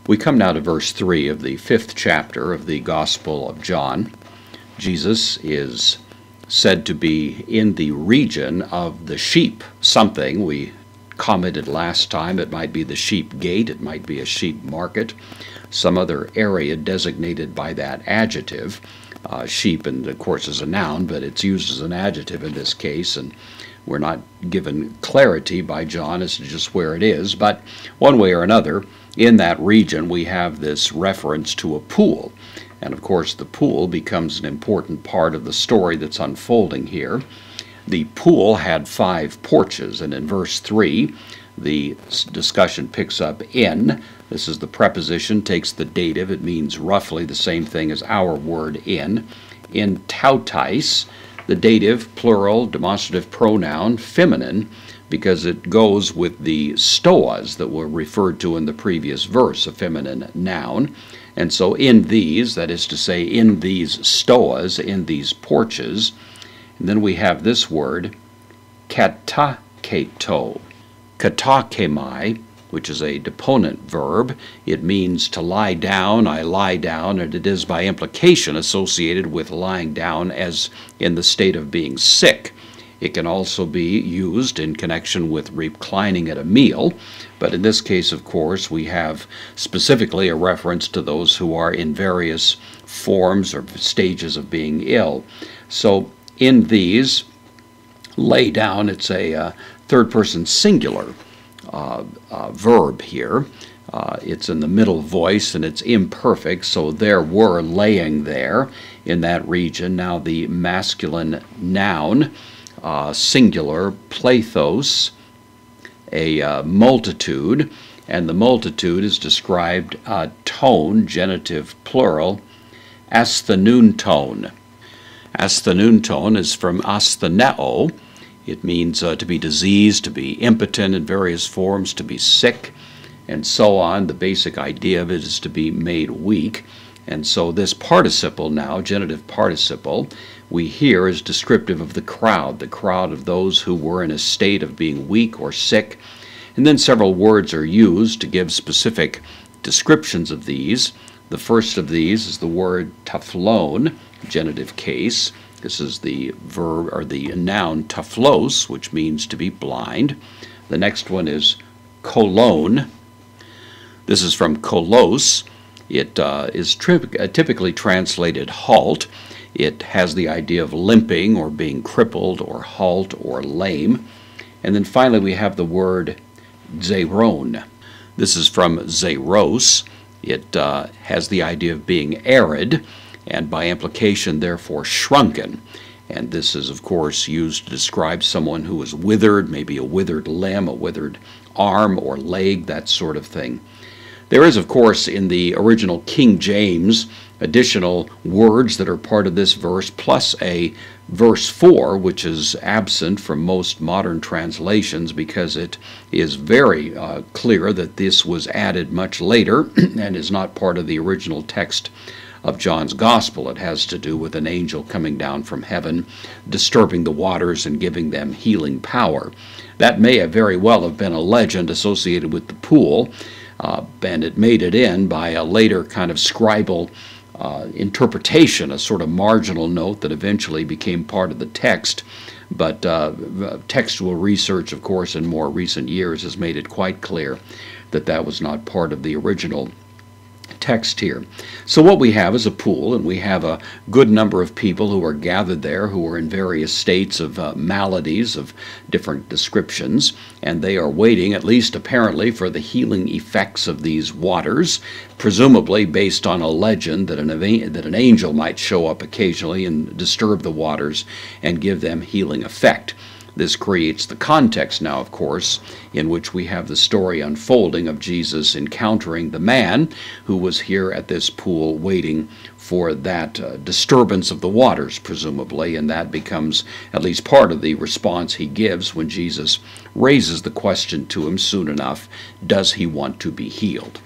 We come now to verse 3 of the 5th chapter of the Gospel of John. Jesus is said to be in the region of the sheep something. We commented last time it might be the sheep gate, it might be a sheep market, some other area designated by that adjective. Sheep, and of course, is a noun, but it's used as an adjective in this case, and we're not given clarity by John as to just where it is. But one way or another, in that region, we have this reference to a pool. And of course, the pool becomes an important part of the story that's unfolding here. The pool had 5 porches, and in verse 3, the discussion picks up in. This is the preposition, takes the dative. It means roughly the same thing as our word in. In tautais, the dative, plural, demonstrative pronoun, feminine, because it goes with the stoas that were referred to in the previous verse, a feminine noun. And so in these, that is to say, in these stoas, in these porches, and then we have this word, kataketo. Katakemai, which is a deponent verb. It means to lie down, I lie down, and it is by implication associated with lying down as in the state of being sick. It can also be used in connection with reclining at a meal, but in this case, of course, we have specifically a reference to those who are in various forms or stages of being ill. So in these, lay down, it's a third-person singular verb here. It's in the middle voice and it's imperfect, so there were laying there in that region. Now the masculine noun, singular, plethos, a multitude, and the multitude is described tone, genitive plural, asthenoon. Asthenoon is from astheneo. It means to be diseased, to be impotent in various forms, to be sick, and so on. The basic idea of it is to be made weak. And so this participle now, genitive participle, we hear is descriptive of the crowd of those who were in a state of being weak or sick. And then several words are used to give specific descriptions of these. The first of these is the word taphlon, genitive case. This is the verb or the noun taphlos, which means to be blind. The next one is kolon. This is from kolos. It is typically translated halt. It has the idea of limping or being crippled or halt or lame. And then finally we have the word zeron. This is from zeros. It has the idea of being arid, and by implication, therefore, shrunken. And this is, of course, used to describe someone who is withered, maybe a withered limb, a withered arm or leg, that sort of thing. There is, of course, in the original King James, additional words that are part of this verse, plus a verse 4, which is absent from most modern translations because it is very clear that this was added much later and is not part of the original text of John's Gospel. It has to do with an angel coming down from heaven, disturbing the waters and giving them healing power. That may have very well have been a legend associated with the pool, and it made it in by a later kind of scribal interpretation, a sort of marginal note that eventually became part of the text. But textual research, of course, in more recent years has made it quite clear that that was not part of the original text here. So what we have is a pool, and we have a good number of people who are gathered there who are in various states of maladies of different descriptions, and they are waiting, at least apparently, for the healing effects of these waters, presumably based on a legend that an angel might show up occasionally and disturb the waters and give them healing effect. This creates the context now, of course, in which we have the story unfolding of Jesus encountering the man who was here at this pool waiting for that disturbance of the waters, presumably, and that becomes at least part of the response he gives when Jesus raises the question to him soon enough, does he want to be healed?